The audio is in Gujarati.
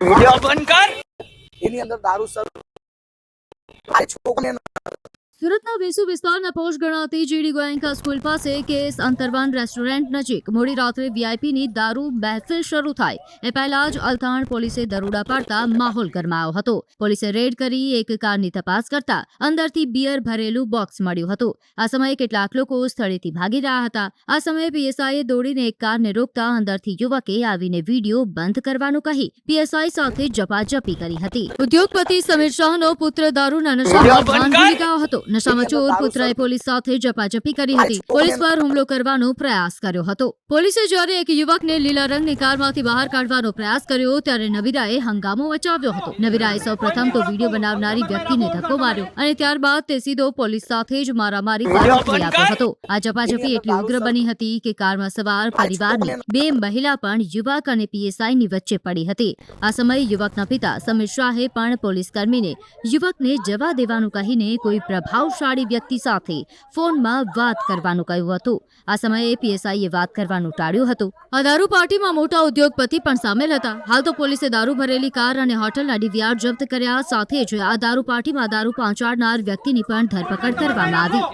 वीडियो बंद कर એની અંદર દારૂ સર આ છોકરીને સુરતના વેસુ વિસ્તારના પોશ ગણાતી જીડી ગોયંકા સ્કૂલ પાસે કેસ અંતરવન રેસ્ટોરન્ટ નજીક મોડી રાત્રે વીઆઈપીની દારૂ મહેફિલ શરૂ થાય એ પહેલા જ અલથાણ પોલીસે દરોડા પાડતા માહોલ ગરમાયો હતો. પોલીસે રેડ કરી એક કારની તપાસ કરતા અંદરથી બિયર ભરેલું બોક્સ મળ્યું હતું. આ સમયે કેટલાક લોકો સ્થળેથી ભાગી રહ્યા હતા. આ સમયે પીએસઆઈએ દોડીને એક કારને રોકતા અંદરથી યુવકે આવીને વિડીયો બંધ કરવાનું કહી પીએસઆઈ સાથે ઝપાઝપી કરી હતી. ઉદ્યોગપતિ સમીર શાહનો પુત્ર દારૂના નશામાં ભાન ભૂલી ગયો હતો. નશામાં ચોર પુત્રએ પોલીસ સાથે ઝપાઝપી કરી હતી. પોલીસ પર હુમલો કરવાનો પ્રયાસ કર્યો હતો. પોલીસે જ્યારે એક યુવકને લીલા રંગની કારમાંથી બહાર કાઢવાનો પ્રયાસ કર્યો ત્યારે નવીરાએ હંગામો મચાવ્યો હતો. નવીરાએ સૌપ્રથમ તો વિડીયો બનાવનારી વ્યક્તિને ધક્કો માર્યો અને ત્યારબાદ તે સીધો પોલીસ સાથે જ મારામારી કરી આપ્યો હતો. આ ઝપાઝપી એટલી ઉગ્ર બની હતી કે કારમાં સવાર પરિવારની બે મહિલા પણ યુવક અને પીએસઆઈની વચ્ચે પડી હતી. આ સમયે યુવકના પિતા સમીર શાહે પણ પોલીસ કર્મીને યુવકને જવા દેવાનું કહીને કોઈ પ્રભાવશાળી વ્યક્તિ સાથે ફોનમાં વાત કરવાનું કહ્યું હતું. આ સમયે પીએસઆઈએ વાત કરવાનું ટાળ્યું હતું. આ દારૂ પાર્ટીમાં મોટા ઉદ્યોગપતિ પણ સામેલ હતા. હાલ તો પોલીસે દારૂ ભરેલી કાર અને હોટલના ડીવીઆર જપ્ત કર્યા. સાથે જ આ દારૂ પાર્ટીમાં દારૂ પહોંચાડનાર વ્યક્તિની પણ ધરપકડ કરવામાં આવી.